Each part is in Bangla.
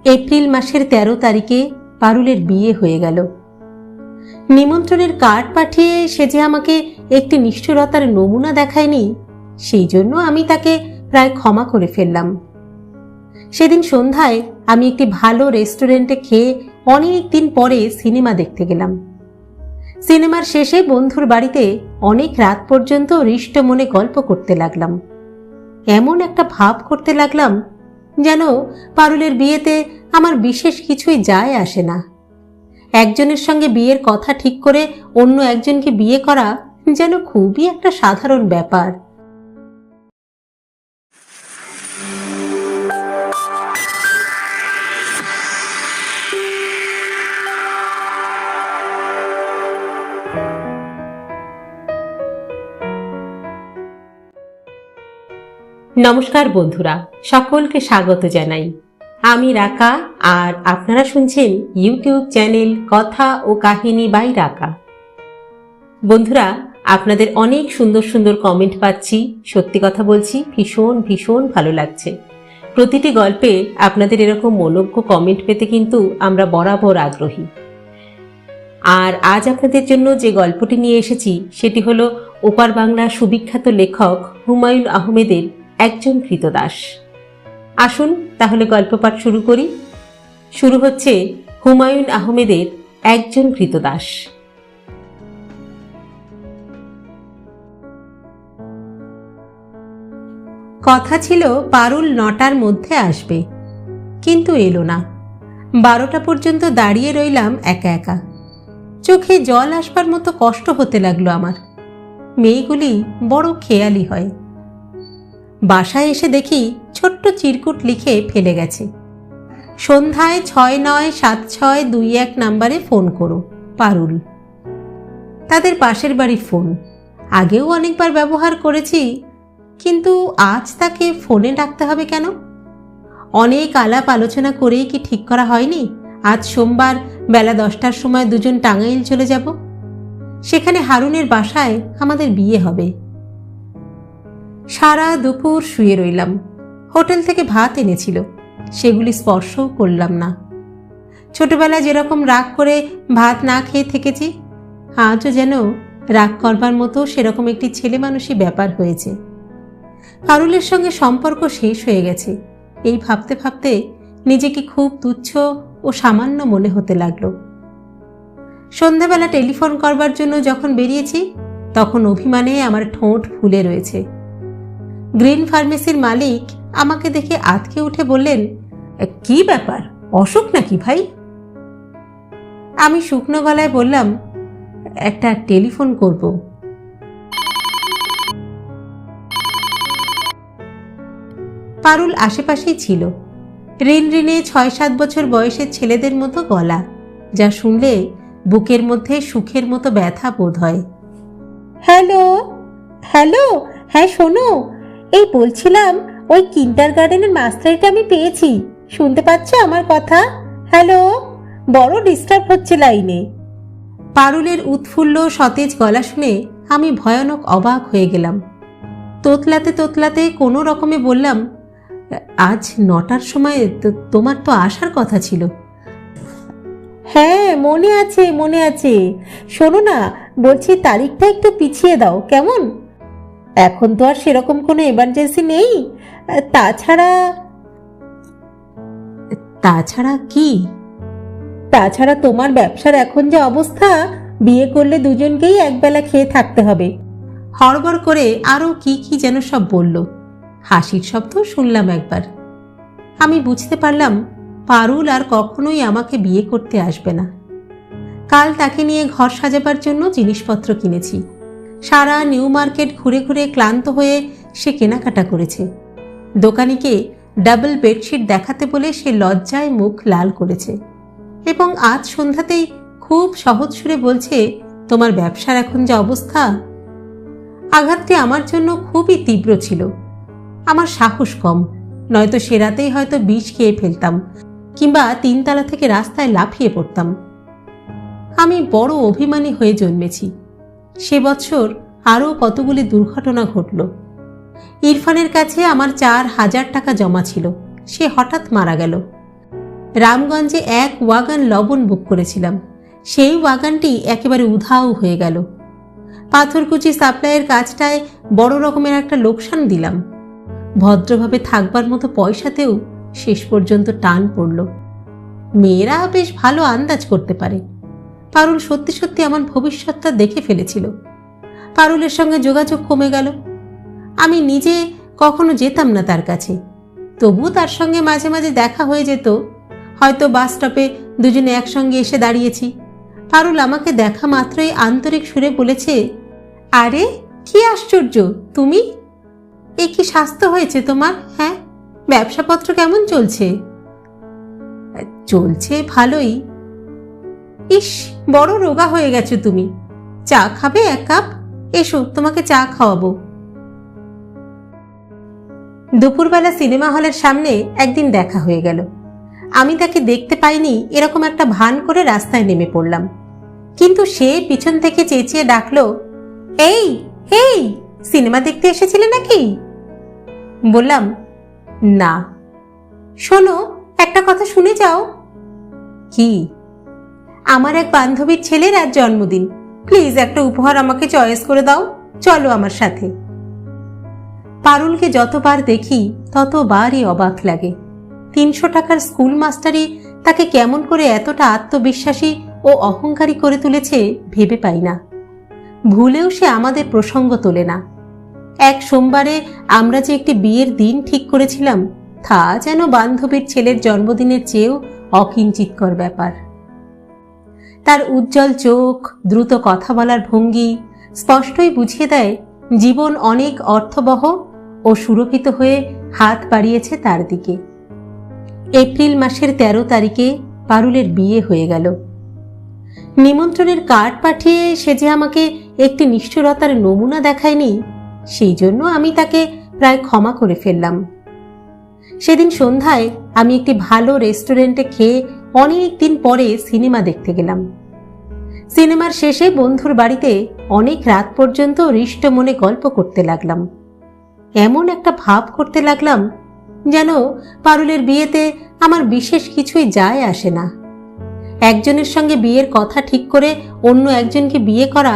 এপ্রিল মাসের ১৩ তারিখে পারুলের বিয়ে হয়ে গেল। নিমন্ত্রণের কার্ড পাঠিয়ে সে যে আমাকে একটি নিষ্ঠুরতার নমুনা দেখায়নি, সেই জন্য আমি তাকে প্রায় ক্ষমা করে ফেললাম। সেদিন সন্ধ্যায় আমি একটি ভালো রেস্টুরেন্টে খেয়ে অনেক দিন পরে সিনেমা দেখতে গেলাম। সিনেমার শেষে বন্ধুর বাড়িতে অনেক রাত পর্যন্ত হৃষ্ট মনে গল্প করতে লাগলাম। এমন একটা ভাব করতে লাগলাম যেন পারুলের বিয়েতে আমার বিশেষ কিছুই যায় আসে না। একজনের সঙ্গে বিয়ের কথা ঠিক করে অন্য একজনকে বিয়ে করা যেন খুবই একটা সাধারণ ব্যাপার। নমস্কার বন্ধুরা, সকলকে স্বাগত জানাই। আমি রাকা, আর আপনারা শুনছেন ইউটিউব চ্যানেল কথা ও কাহিনী বাই রাকা। বন্ধুরা, আপনাদের অনেক সুন্দর সুন্দর কমেন্ট পাচ্ছি। সত্যি কথা বলছি, ভীষণ ভীষণ ভালো লাগছে। প্রতিটি গল্পে আপনাদের এরকম মনোজ্ঞ কমেন্ট পেতে কিন্তু আমরা বরাবর আগ্রহী। আর আজ আপনাদের জন্য যে গল্পটি নিয়ে এসেছি সেটি হলো ওপার বাংলা সুবিখ্যাত লেখক হুমায়ুন আহমেদের একজন ক্রীতদাস। আসুন তাহলে গল্প পাঠ শুরু করি। শুরু হচ্ছে হুমায়ুন আহমেদের একজন ক্রীতদাস। কথা ছিল পারুল ৯টার মধ্যে আসবে, কিন্তু এলো না। ১২টা পর্যন্ত দাঁড়িয়ে রইলাম একা একা। চোখে জল আসবার মতো কষ্ট হতে লাগলো আমার। মেয়েগুলি বড় খেয়ালি হয়। বাসায় এসে দেখি ছোট্ট চিরকুট লিখে ফেলে গেছে, সন্ধ্যায় ৬৯৭৬২১ নাম্বারে ফোন করো, পারুল। তাদের পাশের বাড়ির ফোন। আগেও অনেকবার ব্যবহার করেছি, কিন্তু আজ তাকে ফোনে ডাকতে হবে কেন? অনেক আলাপ আলোচনা করেই কি ঠিক করা হয়নি আজ সোমবার বেলা ১০টার সময় দুজন টাঙ্গাইল চলে যাব? সেখানে হারুনের বাসায় আমাদের বিয়ে হবে। সারা দুপুর শুয়ে রইলাম। হোটেল থেকে ভাত এনেছিল, সেগুলি স্পর্শও করলাম না। ছোটবেলায় যেরকম রাগ করে ভাত না খেয়ে থেকেছি, আজও যেন রাগ করবার মতো সেরকম একটি ছেলে মানুষই ব্যাপার হয়েছে। পারুলের সঙ্গে সম্পর্ক শেষ হয়ে গেছে, এই ভাবতে ভাবতে নিজেকে খুব তুচ্ছ ও সামান্য মনে হতে লাগলো। সন্ধ্যাবেলা টেলিফোন করবার জন্য যখন বেরিয়েছি, তখন অভিমানে আমার ঠোঁট ফুলে রয়েছে। গ্রিন ফার্মেসির মালিক আমাকে দেখে আঁতকে উঠে বললেন, কি ব্যাপার, অসুখ নাকি ভাই? আমি শুকনো গলায় বললাম, একটা টেলিফোন করব। পারুল আশেপাশেই ছিল। ঋণ ঋণে ৬-৭ বছর বয়সের ছেলেদের মতো গলা, যা শুনলে বুকের মধ্যে সুখের মতো ব্যথা বোধ হয়। হ্যালো হ্যালো, হ্যাঁ শোনো, এই বলছিলাম ওই কিন্ডারগার্টেনের মাস্টারটা আমি পেয়েছি, শুনতে পাচ্ছ আমার কথা? হ্যালো, বড় ডিস্টার্ব হচ্ছে লাইনে। পারুলের উৎফুল্ল সতেজ গলা শুনে আমি ভয়ানক অবাক হয়ে গেলাম। তোতলাতে তোতলাতে কোনো রকমে বললাম, আজ ৯টার সময় তোমার তো আসার কথা ছিল। হ্যাঁ মনে আছে মনে আছে, শোনো না, বলছি তারিখটা একটু পিছিয়ে দাও কেমন? এখন তো আর সেরকম কোনো এমার্জেন্সি নেই। তাছাড়া কি? তাছাড়া তোমার ব্যবসার এখন যে অবস্থা, বিয়ে করলে দুজনকেই একবেলা খেয়ে থাকতে হবে। হড়বড় করে আরো কি কি যেন সব বলল। হাসির শব্দ শুনলাম একবার। আমি বুঝতে পারলাম পারুল আর কখনোই আমাকে বিয়ে করতে আসবে না। কাল তাকে নিয়ে ঘর সাজাবার জন্য জিনিসপত্র কিনেছি। সারা নিউ মার্কেট ঘুরে ঘুরে ক্লান্ত হয়ে সে কেনাকাটা করেছে। দোকানিকে ডাবল বেডশিট দেখাতে বলে সে লজ্জায় মুখ লাল করেছে, এবং আজ সন্ধ্যাতেই খুব সহজ সুরে বলছে, তোমার ব্যবসার এখন যে অবস্থা। আঘাতটি আমার জন্য খুবই তীব্র ছিল। আমার সাহস কম, নয়তো সে রাতেই হয়তো বিষ খেয়ে ফেলতাম, কিংবা ৩ তলা থেকে রাস্তায় লাফিয়ে পড়তাম। আমি বড় অভিমানী হয়ে জন্মেছি। সে বছর আরও কতগুলি দুর্ঘটনা ঘটল। ইরফানের কাছে আমার ৪,০০০ টাকা জমা ছিল, সে হঠাৎ মারা গেল। রামগঞ্জে এক ওয়াগন লবণ বুক করেছিলাম, সেই ওয়াগনটি একেবারে উধাও হয়ে গেল। পাথরকুচি সাপ্লাইয়ের কাজটায় বড় রকমের একটা লোকসান দিলাম। ভদ্রভাবে থাকবার মতো পয়সাতেও শেষ পর্যন্ত টান পড়ল। মেয়েরা বেশ ভালো আন্দাজ করতে পারে। পারুল সত্যি সত্যি আমার ভবিষ্যৎটা দেখে ফেলেছিল। পারুলের সঙ্গে যোগাযোগ কমে গেল। আমি নিজে কখনো যেতাম না তার কাছে, তবু তার সঙ্গে মাঝে মাঝে দেখা হয়ে যেত। হয়তো বাস স্টপে দুজনে একসঙ্গে এসে দাঁড়িয়েছি। পারুল আমাকে দেখা মাত্রই আন্তরিক সুরে বলেছে, আরে কি আশ্চর্য, তুমি! এ কি স্বাস্থ্য হয়েছে তোমার? হ্যাঁ, ব্যবসাপত্র কেমন চলছে? চলছে ভালোই। ইস, বড় রোগা হয়ে গেছো তুমি। চা খাবে এক কাপ? এসো, তোমাকে চা খাওয়াবো। দুপুরবেলা সিনেমা হলের সামনে একদিন দেখা হয়ে গেল। আমি তাকে দেখতে পাইনি এরকম একটা ভান করে রাস্তায় নেমে পড়লাম, কিন্তু সে পিছন থেকে চেঁচিয়ে ডাকলো, এই এই, সিনেমা দেখতে এসেছিলে নাকি? বললাম, না। শোনো, একটা কথা শুনে যাও। কি? আমার এক বান্ধবীর ছেলের আজ জন্মদিন, প্লিজ একটা উপহার আমাকে চয়েস করে দাও, চলো আমার সাথে। পারুলকে যতবার দেখি ততবারই অবাক লাগে। 300 টাকার স্কুল মাস্টারই তাকে কেমন করে এতটা আত্মবিশ্বাসী ও অহংকারী করে তুলেছে ভেবে পাই না। ভুলেও সে আমাদের প্রসঙ্গ তোলে না। এক সোমবারে আমরা যে একটি বিয়ের দিন ঠিক করেছিলাম, তা যেন বান্ধবীর ছেলের জন্মদিনের চেয়েও অকিঞ্চিতকর ব্যাপার। তার উজ্জ্বল চোখ, দ্রুত কথা বলার ভঙ্গি স্পষ্টই বুঝিয়ে দেয় জীবন অনেক অর্থবহ ও সুরভিত হয়ে হাত বাড়িয়েছে তার দিকে। এপ্রিল মাসের 13 তারিখে পারুলের বিয়ে হয়ে গেল। নিমন্ত্রণের কার্ড পাঠিয়ে সে যে আমাকে একটি নিষ্ঠুরতার নমুনা দেখায়নি, সেই জন্য আমি তাকে প্রায় ক্ষমা করে ফেললাম। সেদিন সন্ধ্যায় আমি একটি ভালো রেস্টুরেন্টে খেয়ে অনেক দিন পরে সিনেমা দেখতে গেলাম। সিনেমার শেষে বন্ধুর বাড়িতে অনেক রাত পর্যন্ত হৃষ্ট মনে গল্প করতে লাগলাম। এমন একটা ভাব করতে লাগলাম যেন পারুলের বিয়েতে আমার বিশেষ কিছুই যায় আসে না। একজনের সঙ্গে বিয়ের কথা ঠিক করে অন্য একজনকে বিয়ে করা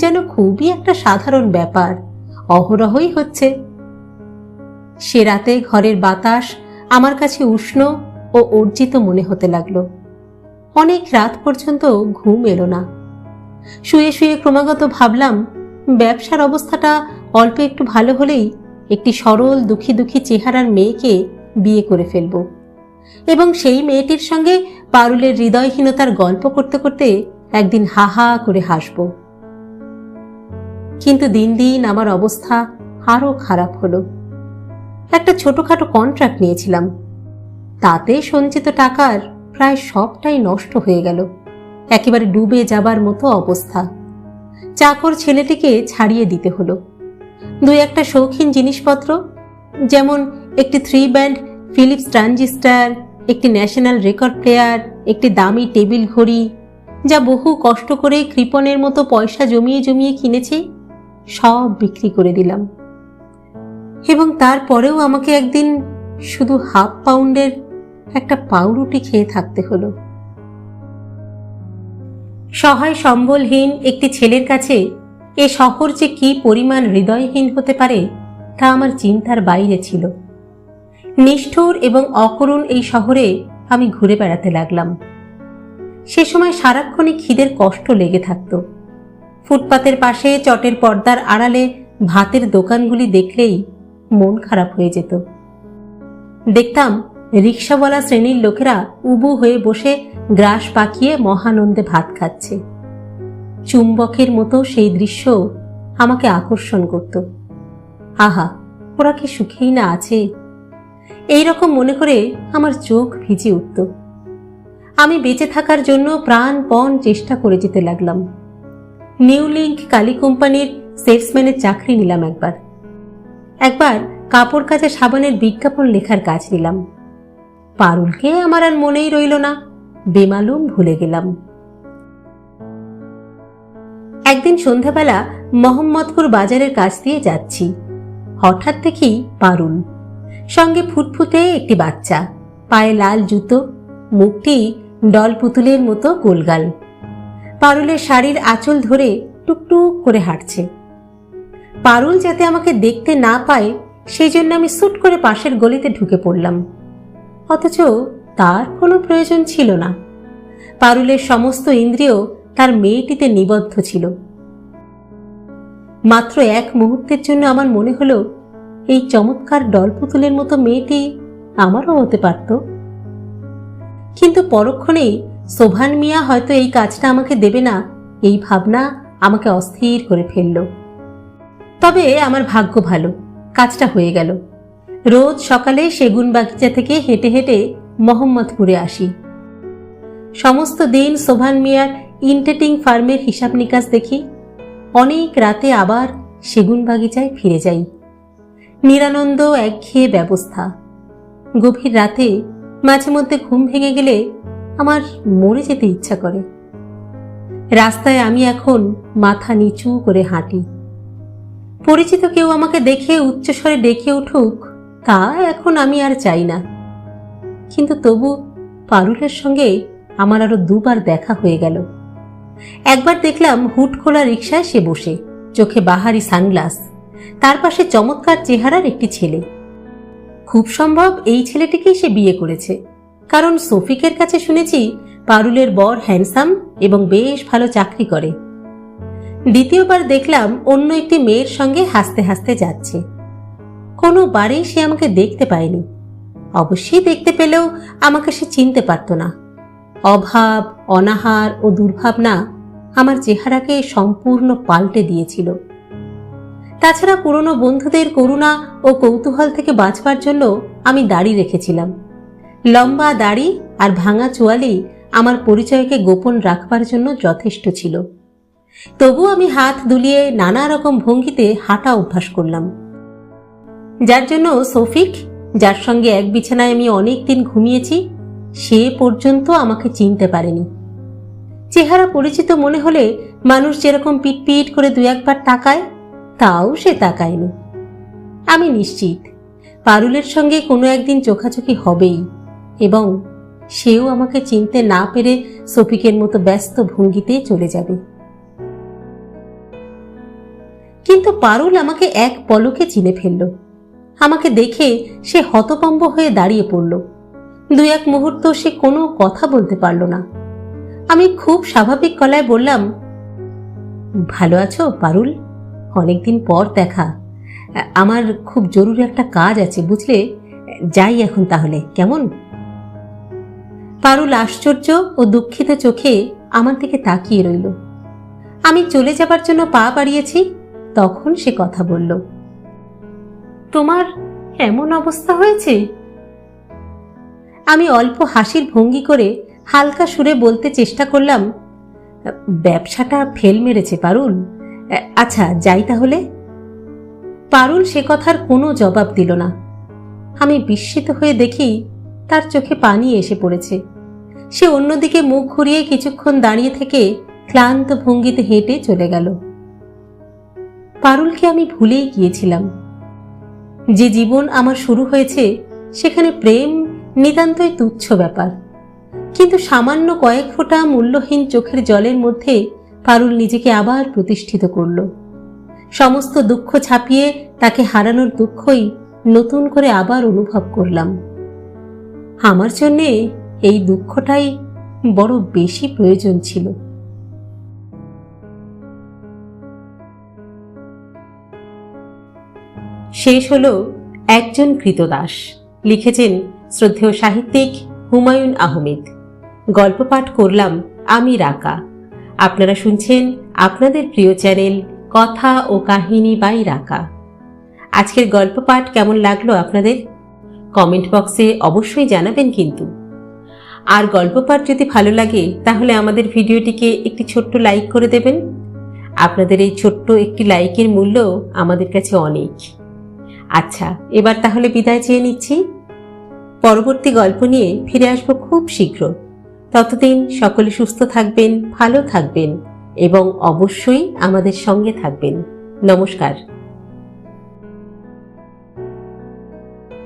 যেন খুবই একটা সাধারণ ব্যাপার, অহরহই হচ্ছে। সে রাতে ঘরের বাতাস আমার কাছে উষ্ণ ও অর্জিত মনে হতে লাগলো। অনেক রাত পর্যন্ত ঘুম এলো না। শুয়ে শুয়ে ক্রমাগত ভাবলাম, ব্যবসার অবস্থাটা অল্প একটু ভালো হলেই একটি সরল দুঃখী দুঃখী চেহারার মেয়েকে বিয়ে করে ফেলব এবং সেই মেয়েটির সঙ্গে পারুলের হৃদয়হীনতার গল্প করতে করতে একদিন হা হা করে হাসব। কিন্তু দিন দিন আমার অবস্থা আরো খারাপ হলো। একটা ছোটখাটো কন্ট্রাক্ট নিয়েছিলাম, তাতে সঞ্চিত টাকার প্রায় সবটাই নষ্ট হয়ে গেল। একেবারে ডুবে যাবার মতো অবস্থা। চাকর ছেলেটিকে ছাড়িয়ে দিতে হলো। 2-1 শৌখিন জিনিসপত্র, যেমন একটি 3 ব্যান্ড ফিলিপস ট্রানজিস্টার, একটি ন্যাশনাল রেকর্ড প্লেয়ার, একটি দামি টেবিল ঘড়ি, যা বহু কষ্ট করে কৃপণের মতো পয়সা জমিয়ে জমিয়ে কিনেছি, সব বিক্রি করে দিলাম। এবং তারপরেও আমাকে একদিন শুধু ½ পাউন্ডের একটা পাউরুটি খেয়ে থাকতে হলো। সহায় সম্বলহীন একটি ছেলের কাছে এ শহর যে কি পরিমাণ হৃদয়হীন হতে পারে তা আমার চিন্তার বাইরে ছিল। নিষ্ঠুর এবং অকরুণ এই শহরে আমি ঘুরে বেড়াতে লাগলাম। সে সময় সারাক্ষণই খিদের কষ্ট লেগে থাকত। ফুটপাতের পাশে চটের পর্দার আড়ালে ভাতের দোকানগুলি দেখলেই মন খারাপ হয়ে যেত। দেখতাম রিক্সাওয়ালা শ্রেণীর লোকেরা উবু হয়ে বসে গ্রাস পাকিয়ে মহানন্দে ভাত খাচ্ছে। চুম্বকের মতো সেই দৃশ্য আমাকে আকর্ষণ করত। আহা, ওরা কি সুখেই না আছে! এইরকম মনে করে আমার চোখ ভিজে উঠত। আমি বেঁচে থাকার জন্য প্রাণপণ চেষ্টা করে যেতে লাগলাম। নিউ লিঙ্ক কালি কোম্পানির সেলসম্যানের চাকরি নিলাম। একবার কাপড় কাচা সাবানের বিজ্ঞাপন লেখার কাজ নিলাম। পারুলকে আমার আর মনেই রইল না, বেমালুম ভুলে গেলাম। একদিন সন্ধ্যাবেলা মোহাম্মদপুর বাজারের কাছ দিয়ে যাচ্ছি। হঠাৎ দেখি পারুল, সঙ্গে ফুটফুটে একটি বাচ্চা, পায়ে লাল জুতো, মুখটি ডল পুতুলের মতো গোলগাল। পারুলের শাড়ির আঁচল ধরে টুকটুক করে হাঁটছে। পারুল যাতে আমাকে দেখতে না পায় সেই জন্য আমি সুট করে পাশের গলিতে ঢুকে পড়লাম, অথচ তার কোনো প্রয়োজন ছিল না। পারুলের সমস্ত ইন্দ্রিয় তার মেয়েটিতে নিবদ্ধ ছিল। মাত্র এক মুহূর্তের জন্য আমার মনে হলো এই চমৎকার ডল পুতুলের মতো মেয়েটি আমারও হতে পারত। কিন্তু পরক্ষণেই সোভান মিয়া হয়তো এই কাজটা আমাকে দেবে না, এই ভাবনা আমাকে অস্থির করে ফেলল। তবে আমার ভাগ্য ভালো, কাজটা হয়ে গেল। রোজ সকালে সেগুন বাগিচা থেকে হেঁটে হেঁটে মোহাম্মদপুরে আসি। সমস্ত দিন সোভান মিয়ার ইনটেটিং ফার্মের হিসাব নিকাশ দেখি। অনেক রাতে আবার সেগুন বাগিচায় ফিরে যাই। নিরানন্দ একঘেয়ে ব্যবস্থা। গভীর রাতে মাঝে মধ্যে ঘুম ভেঙে গেলে আমার মরে যেতে ইচ্ছা করে। রাস্তায় আমি এখন মাথা নিচু করে হাঁটি। পরিচিত কেউ আমাকে দেখে উচ্চস্বরে ডেকে উঠুক তা এখন আমি আর চাই না। কিন্তু তবু পারুলের সঙ্গে আমার আরো দুবার দেখা হয়ে গেল। একবার দেখলাম হুড খোলা রিকশায় সে বসে, চোখে বাহারি সানগ্লাস, তার পাশে চমৎকার চেহারার একটি ছেলে। খুব সম্ভব এই ছেলেটিকেই সে বিয়ে করেছে, কারণ সফিকের কাছে শুনেছি পারুলের বর হ্যান্ডসাম এবং বেশ ভালো চাকরি করে। দ্বিতীয়বার দেখলাম অন্য একটি মেয়ের সঙ্গে হাসতে হাসতে যাচ্ছে। কোনোবারেই সে আমাকে দেখতে পায়নি। অবশ্যই দেখতে পেলেও আমাকে সে চিনতে পারত না। অভাব, অনাহার ও দুর্ভাবনা আমার চেহারাকে সম্পূর্ণ পাল্টে দিয়েছিল। তাছাড়া পুরনো বন্ধুদের করুণা ও কৌতূহল থেকে বাঁচবার জন্য আমি দাড়ি রেখেছিলাম। লম্বা দাড়ি আর ভাঙা চোয়ালি আমার পরিচয়কে গোপন রাখবার জন্য যথেষ্ট ছিল। তবু আমি হাত দুলিয়ে নানা রকম ভঙ্গিতে হাঁটা অভ্যাস করলাম, যার জন্য সফিক, যার সঙ্গে এক বিছানায় আমি অনেক দিন ঘুমিয়েছি, সে পর্যন্ত আমাকে চিনতে পারেনি। চেহারা পরিচিত মনে হলে মানুষ যেরকম পিটপিট করে দু একবার তাকায়, তাও সে তাকায়নি। আমি নিশ্চিত পারুলের সঙ্গে কোনো একদিন চোখাচোখি হবেই, এবং সেও আমাকে চিনতে না পেরে সফিকের মতো ব্যস্ত ভঙ্গিতে চলে যাবে। কিন্তু পারুল আমাকে এক পলকে চিনে ফেলল। আমাকে দেখে সে হতভম্ব হয়ে দাঁড়িয়ে পড়ল। দু এক মুহূর্ত সে কোনো কথা বলতে পারল না। আমি খুব স্বাভাবিক গলায় বললাম, ভালো আছো পারুল? অনেকদিন পর দেখা। আমার খুব জরুরি একটা কাজ আছে বুঝলে, যাই এখন তাহলে, কেমন? পারুল আশ্চর্য ও দুঃখিত চোখে আমার দিকে তাকিয়ে রইল। আমি চলে যাবার জন্য পা বাড়িয়েছি, তখন সে কথা বলল, তোমার এমন অবস্থা হয়েছে? আমি অল্প হাসির ভঙ্গি করে হালকা সুরে বলতে চেষ্টা করলাম, ব্যবসাটা ফেল মেরেছে পারুল। আচ্ছা যাই তাহলে। পারুল সে কথার কোনো জবাব দিল না। আমি বিস্মিত হয়ে দেখি তার চোখে পানি এসে পড়েছে। সে অন্যদিকে মুখ ঘুরিয়ে কিছুক্ষণ দাঁড়িয়ে থেকে ক্লান্ত ভঙ্গিতে হেঁটে চলে গেল। পারুলকে আমি ভুলেই গিয়েছিলাম। যে জীবন আমার শুরু হয়েছে সেখানে প্রেম নিতান্তই তুচ্ছ ব্যাপার, কিন্তু সামান্য কয়েক ফোঁটা মূল্যহীন চোখের জলের মধ্যে পারুল নিজেকে আবার প্রতিষ্ঠিত করল। সমস্ত দুঃখ ছাপিয়ে তাকে হারানোর দুঃখই নতুন করে আবার অনুভব করলাম। আমার জন্যে এই দুঃখটাই বড় বেশি প্রয়োজন ছিল। শেষ হলো একজন কৃতদাস। লিখেছেন শ্রদ্ধেয় সাহিত্যিক হুমায়ুন আহমেদ। গল্প পাঠ করলাম আমি রাকা। আপনারা শুনছেন আপনাদের প্রিয় চ্যানেল কথা ও কাহিনী বাই রাকা। আজকের গল্প পাঠ কেমন লাগলো আপনাদের? কমেন্ট বক্সে অবশ্যই জানাবেন কিন্তু। আর গল্প পাঠ যদি ভালো লাগে তাহলে আমাদের ভিডিওটিকে একটি ছোট্ট লাইক করে দেবেন। আপনাদের এই ছোট্ট একটি লাইকের মূল্য আমাদের কাছে অনেক। আচ্ছা, এবার তাহলে বিদায় চেয়ে নিচ্ছি। পরবর্তী গল্প নিয়ে ফিরে আসবো খুব শীঘ্র। ততদিন সকলে সুস্থ থাকবেন, ভালো থাকবেন এবং অবশ্যই আমাদের সঙ্গে থাকবেন। নমস্কার।